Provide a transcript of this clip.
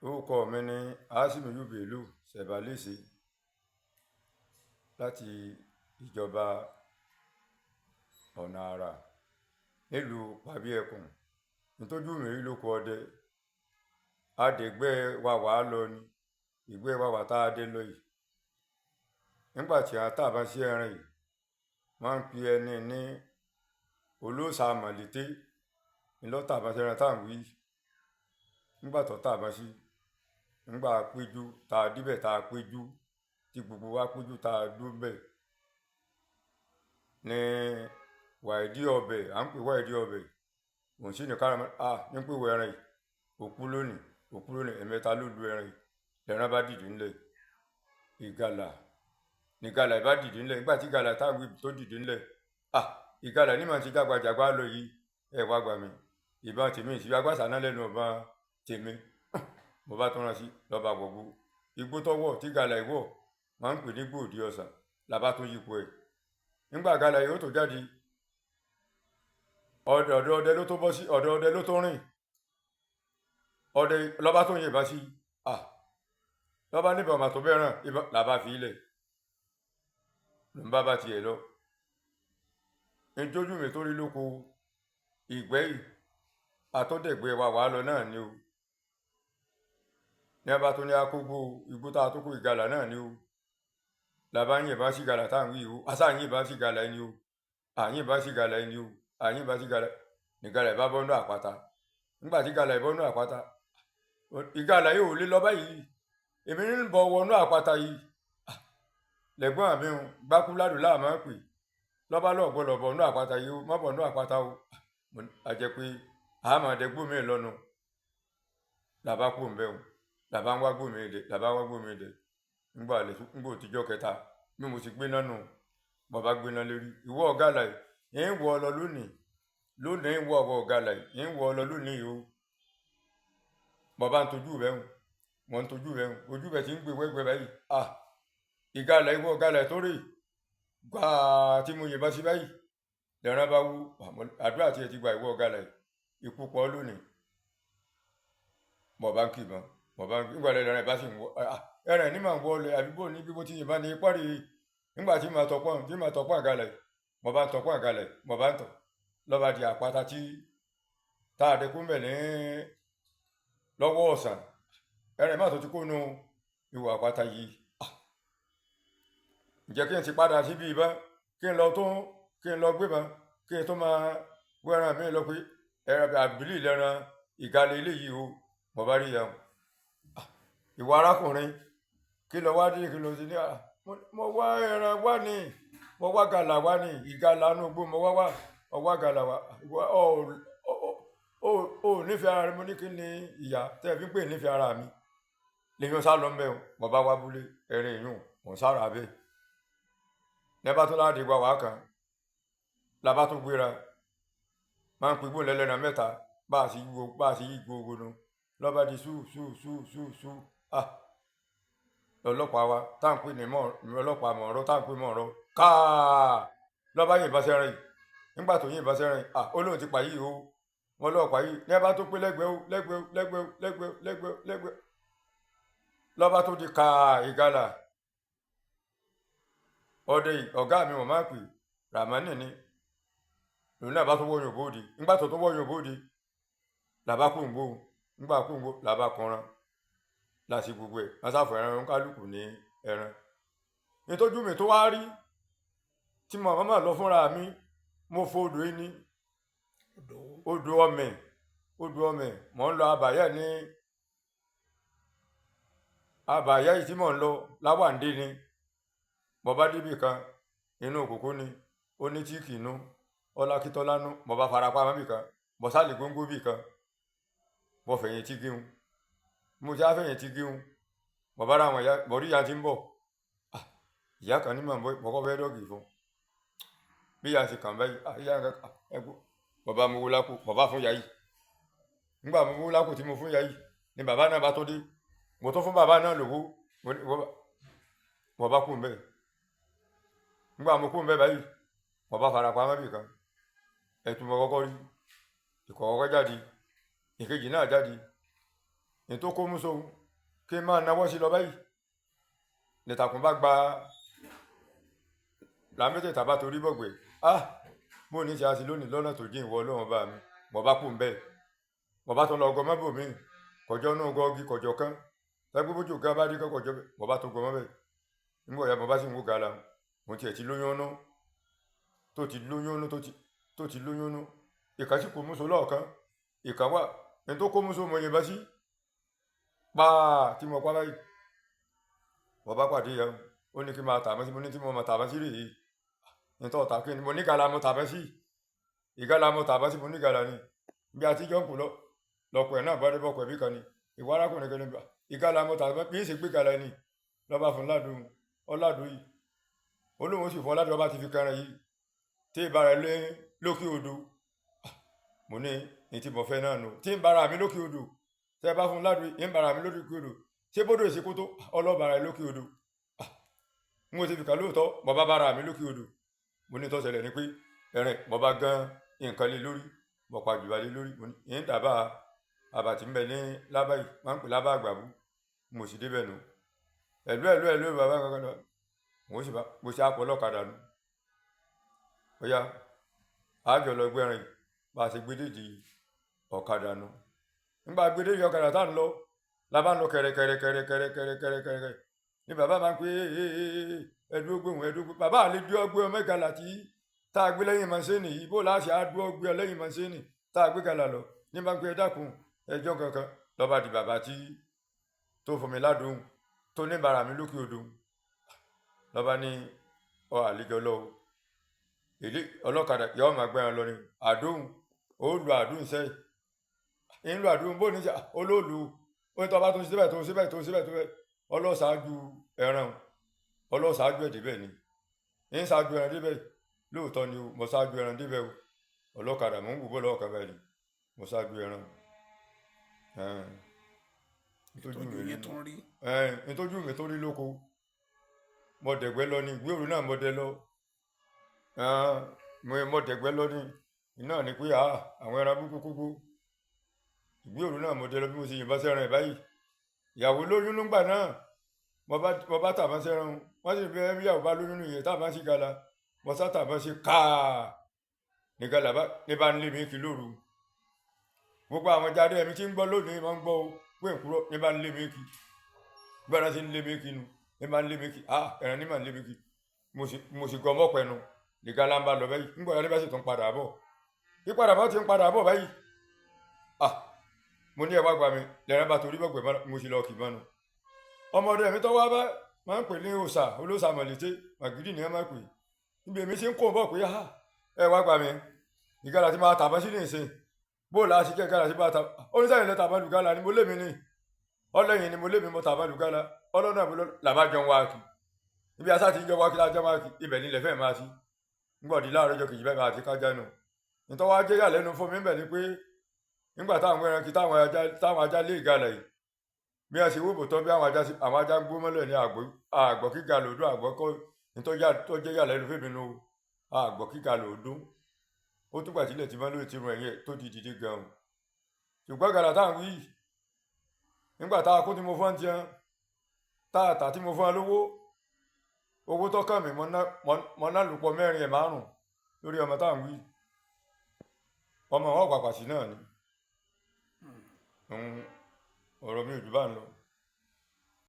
Orúkọ mi ni Hásímù Bello Ṣẹ̀bálẹ́sì láti ìjọba ọ̀nà àrà nílùú Pàbí-ẹkùn. Nítọ́jú mi rí lóko ọdẹ, adẹ̀gbẹ́ wa wà á lọ ni, ìgbẹ́ wa wà tá a dé lọ yìí. Nígbà tí a tàbá sí ẹran yìí, máa ń pe ẹni ní olóòṣà mọ̀lété ńlọ́tàbá sí ẹran tá à ń wí. Nígbà tó tàbá sí, nígbà péjú tá a díbẹ̀ tá a péjú tí gbogbo wa péjú tá a dúró bẹ̀ ní Wàídí ọbẹ̀, à ń pè Wàídí ọbẹ̀, òun sì ní káràmọ́ ní pé wọ ẹran yìí òkú lónìí ẹ̀mẹ́ta ló lu ẹran yìí lẹ́ran bá dìde ńlẹ̀. Ìgalà ìbá dìde ńlẹ̀. Nígbà tí ìgalà táwọn wí tó dìde ńlẹ̀, ìgalà ní màá ti jágbajàgba lọ yìí, ẹ wá gbà mí, ìbọn tèmi ìsìnkú agbáṣà náà lẹ́nu ọ̀bọ̀n tèmi. Mo bá tún rán sí lọ́ba gbogbo igbó tọ́wọ́ tí ìgalà ìwọ̀ máa ń pè ní Gbòdì Ọ̀sà, làbá tún yípo ẹ̀. Nígbà ìgalà yìí ó tó jáde, ọ̀dọ̀ ọdẹ ló tó bọ́ sí, ọ̀dọ̀ ọdẹ ló tó rìn, ọdẹ lọ́ba tó yìnbọn sí, lọ́ba níbọn ọmọ tó bẹ́ràn ìbọn làbá fi ilẹ̀ ló ń bá tiẹ̀ lọ. Ìjójú mi tó rí lóko ìgbẹ́ yìí àtọ́dẹ̀gbẹ́ wa wà á lọ náà ni o. Ní abá tó ní akógbó igbó tá a tó kó ìgalà náà ni o. Làbá yìnbọn sí ìgalà tá à ń wí o, asá yìnbọn sí ìgalà ẹni o, àyìnbọn sí ìgalà ẹni o, àyìnbọn sí ìgalà ìgalà ìbá bọ́nú àpáta. Nígbà tí ìgalà ìbọ́nú àpáta, ìgalà yìí ò lè lọ báyìí, èmi ń bọ̀ wọnú àpáta yìí. Lẹ́gbọ́n àmì gbákúládù láàmú pè lọ́ba lọ́ọ̀gbọ́lọ̀ bọ̀nú àpáta yìí o, má bọ̀nú àpáta o. A jẹ́ pé àmọ̀dé gbómi lọ́nu làbá kú ń bẹ́ o, làbá ń wá gbómi dẹ̀. Nígbà òtijọ́ kẹta bí mo ti gbéná nù, mo bá gbéná lérí. Ìwọ ọ̀gálà yìí ń wọ ọ lọ lónìí ń wọ ọ̀wọ́ ọ̀gálà yìí ń wọ ọ lọ lónìí o. Mo bá ń tojú rẹ̀ hùn, mo ń tojú rẹ̀ hùn, ojú rẹ̀ ti ń gbé wẹ́gbẹ́ báyìí. Ìgalà ìwọ ọ̀gálà tó rè gbáà tí mo yìnbọn sí báyìí lẹ́ran bá wú. Àdúrà tí ẹ ti gba ìwọ ọ̀gálà yìí, ikú pọ̀ lónìí. Mo bá ń kìbọn, nígbà lẹ́ran bá sì ń wọ ẹran ní màá ń wọlé àdúgbò ní bí mo ti yìnbọn ní ipá rí. Nígbà tí màá tọpọ̀ àgálà yìí, mo bá ń tọpọ̀ àgálà yìí, mo bá ń tọ̀ lọ́ba di àpáta tí tá a dẹkùn bẹ̀ ní lọ́wọ́ ọ̀sán. Ẹran má tó ti kó nu ìwọ àpáta yìí. Ǹjẹ́ kí n ti padà síbi ìbọn, kí n lọ gbébọn, kí n tó máa wọ ẹran mi lọ pé ẹran àbílí lẹ́ran ìgalà eléyìí o. Mo bá rí ìyá ìwọ arákùnrin, kí lọ wá dé kí lọ sí ní mo wá ẹran wá ní, mo wá gàlà wá ní, ìgalà inú igbó mo wá gàlà wá. Ó nífẹ̀ẹ́ ara rẹ. Mo ní kí ni ìyá tẹ́ fi ń pè nífẹ̀ẹ́ ara mi. Lèyìn sá lọ ń bẹ̀ o. Mo bá wá búlé ẹrin ìyún mo sára bẹ́ẹ̀. Lẹ́bá tó láti gba wá kan labá tó gbéra, máa ń pe gbóhùn lẹ́lẹ́nà mẹ́ta bá a sì yí gbogbo nu lọ́ba di sú. Ọlọ́pàá wa tá à ń pè ní ọlọ́pàá mọ̀ọ́rọ́ tá à ń pè mọ̀ọ́rọ́ káà lọ́ba yìnbọn sẹ́rin yìí. Nígbà tó yìnbọn sẹ́rin yìí, olóhùn ti pa yìí o. Wọ́n lọ́ọ̀pàá yìí ní ẹbá tó pé lẹ́gbẹ̀ẹ́ lọ́ba tó di ka ìgalà. Ọdẹ yìí ọ̀gá mi wọ́n máa pè Ràmánì ni lòun náà bá tó wọ́yàn bóde. Nígbà tó wọ́yàn bóde làbá kú ń gbó. Nígbà kú ń gbó làbá kanran láti gbogbo ẹ̀ wọ́n sáfọ̀ ẹran kálukú ní ẹran. Nítọ́jú mi tó wá rí tí mo máa lọ fúnra mi, mo fo odò yìí ní odò ọmẹ mò ń lọ àbàyá yìí tí mò ń lọ láwàndé ni. Mo bá débì kan inú òkòkò ni ó ní tíìkì inú ọlákítọ́lánú. Mo bá fara pamọ́ bì kan, mo sálè góńgó bì kan, mo fẹ̀yìn tí gíhun. Mo ti á fẹ̀yìn tí gíhun, mo bá ra àwọn ìyá mo rí ìyá tí ń bọ̀. Ìyá kan ní mọ̀ kọ́ fẹ́ dọ́gì fún bí ìyá ti kàn báyìí. Ìyá kan ẹgbó mo bá mú owó lápò, mo bá fún ìyá yìí. Nígbà mo mú owó lápò tí mo fún ìyá yìí ni bàbá náà bá tó dé. Mo tó fún bàbá náà lówó, mo bá kú ń bẹ̀. Nígbà mo kú ń bẹ̀ báyìí, mo bá fara pamọ́ bì kan. Ẹ̀tù mo kọ́kọ́ rí ìkọ̀kọ́ jáde, ìkejì náà jáde. ní tó kó mú so kí n máa náwó sí lọ báyìí nìtàkùn bá gba làmẹ́tẹ̀ẹ̀ta bá torí bọ̀gbẹ̀ bó ní ṣe àti lónìí lọ́nà tó dín ìwọ ọlọ́run bá mi mo bá kú ń bẹ́ẹ̀ mo bá tó lọ ọgọ mọ́bò mi kọjọ́ náà gọ́ọ́gì kọjọ́ kan tẹ́gbẹ́ bójú ká bá rí kọjọ́ bẹ́ẹ̀ mo bá tó gọ mọ́bẹ̀ nígbà ọ̀yà mo bá sì ń wó gàlà mo tiẹ̀ ti lóyún ọ́nà tó ti lóyún ọ́nà tó ti lóyún ọ́nà ìkà sì kò múso lọ́ọ̀kan ìkà wà ní tó kó múso mo yẹn bá sí pàà tí mo pa báyìí mo bá pàdé yẹn ó ní kí n máa tàbẹ́ sí mo ní tí mo máa tàbẹ́ sí rèé nítorí ọ̀tà kí ni mo ní gàlà mo tàbẹ́ sí ìgàlà mo tàbẹ́ sí mo ní gàlà ni bí a ti jọ ń kú lọ́pọ̀ ẹ̀ náà bá dé bọ́pọ̀ ẹ̀bí kan ni ìwọ arákùnrin kan ní bá ìgàlà mo tàbẹ́ bí í ṣe gbé gàlà ni lọ́ba fún ládùn ọ̀làdùn yìí olóhùn sì fún ọ̀làdùn ọba ti fi kẹrin yìí tí ìbára lé lókè odò mo ní ní tí mo fẹ́ náà nù tí ń bára mi lókè odò tẹ́ bá fún ládùn yìí ń bára mi lókè odò ṣé bódò ìsìnkú tó ọlọ́bàrà lókè odò mo ti fi kà lóòótọ́ mo bá bára mi lókè odò mo ní tó ṣẹlẹ̀ ni pé ẹ̀rìn mo bá gan nǹkan lé lórí mo pa jùlọ lé lórí mo ní ìyẹn dàbà àbàtì ń bẹ ní lábàyí máa ń pè lábà àgbàbú mo sì débẹ̀ nù ẹ̀lú bàbá kankan náà mo ṣe àpọ̀ ọlọ́kadà nù bóyá àjọ lọ gbẹ̀rìn bá a ṣe gbédèjì ọ̀kadà nù nígbà gbédèjì ọ̀kadà tá à ń lọ lábà ń lọ kẹrẹkẹrẹ ní bàbá máa ń pè ẹdúgbòhùn bàbá àlejò ọgbẹ ọmọ ìgalà tí tá a gbé lẹ́yìn mọ́sẹ́nì yìí bó láṣẹ àdúgbò ọgbẹ lẹ́yìn mọ́sẹ́nì tá a gbé galà lọ ní bá ń pè dákun ẹjọ́ kankan lọ́ba di bàbá tí tó fún mi ládùn tó ní bàrà mi lókè odò lọ́ba ní àlejò lọ èlé ọlọ́kadà yọ̀ọ́ máa gbẹ́ran lọ ni àdóhùn ó lu àdóhùn sẹ́yìn ń lu àdóhùn bó ní sẹ́ olóòlù ó ní tọ́ bá tó síbẹ̀ ọlọ́ṣáájú ẹran ọlọ́ṣáájú ẹ̀ débẹ̀ ni ń ṣáájú ẹran débẹ̀ lóòótọ́ ni mo ṣáájú ẹran débẹ̀ o ọlọ́kadà mò ń wù bọ́ lọ́ọ̀kan báyìí mo ṣáájú ẹran nítorí mi tó rí lóko mo dẹ̀gbẹ́ lọ ní ìgbé òru náà mo dẹ lọ mo dẹ̀gbẹ́ lọ ní iná ni pé àwọn ẹran kúkúkú ìgbé òru náà mo dẹ lọ bí mo ṣe yìnbọn sẹ́ran ẹ̀ báyìí ìyàwó lóyún nígbà náà mo bá tàbọn sẹ́ran wọ́n sì fẹ́ bí ìyàwó bá lóyún nìyẹn tàbọn sí gala mo sá tàbọn sí káà ní gala ní bá ń lé mi kí lóru gbogbo àwọn jáde ẹ̀mí tí ń gbọ́ lónìí máa ń gbọ́ pé ìkúrọ́ ní bá ń lé mi kí gbọ́dọ̀ sí ń lé mi kí nu ní bá ń lé mi kí ẹ̀ràn ní mà ń lé mi kí mo sì gọ́ mọ́ pẹ̀nu ní gala ń bá lọ báyìí ń gbọ́ yàrá bá sì tún padà bọ̀ ìpadà bá ti ń padà bọ̀ báyìí mo ní ẹwà gba mi lẹ́rìn bá torí bọ̀gbẹ̀ mo sì lọ kì mọ́nu ọmọdé mi tó wá bá máa ń pè ní òòṣà olóòṣà mọ̀lẹ́tẹ́ màgídì ni ẹ máa pè níbi èmi ṣe ń kó bọ̀ pé ẹwà gba mi ìgalà tí máa tàbá sí ní ìsìn bóòlù àti kẹ́kẹ́ àti bá ta oníṣẹ́ ìlẹ̀ tàbá lùgálà ni mo lé mi ní ọlẹ́yìn ni mo lé mi mo tàbá lùgálà ọlọ́nà àbúlọ́ làbá jọ wá kì ibi asá ti ń jọ wá kí lájọ́ máa kì ibẹ̀ nílẹ̀ fẹ́ máa sí ngbọ̀dí láàárọ̀ jọ kìí bẹ́ẹ̀ máa ti kájá nù nítorí wá jẹ́ yàlẹ́nu fún mi bẹ̀ ni pé nígbà táwọn ẹran kí táwọn ajá lé ìgalà yìí bí wọ́n ṣe wó bòtọ́ bí àwọn ajá ń gbó mọ́lẹ̀ ní àgbọ̀ kíga lòdó àgbọ̀ tó jẹ́ yàlẹ́nu fèmí nu àgbọ̀ kíga lòdó ó túgbà tílẹ̀ tí wọ́n lóye ti rún ẹ̀yìn tó di dìde gan-an ṣùgbọ́n gàlà táwọn wí nígbà táwọn kó tí mo fọ́n tiẹ́ táàtà tí mo fọ́n lówó owó tọ́kàn mi mọ́ ná lùpọ̀ mẹ́rin ẹ̀ márùn lórí ọmọ táwọn wí ọmọ wọn pàpàṣì náà ni ọ̀rọ̀ mi ò jù bá ń lọ.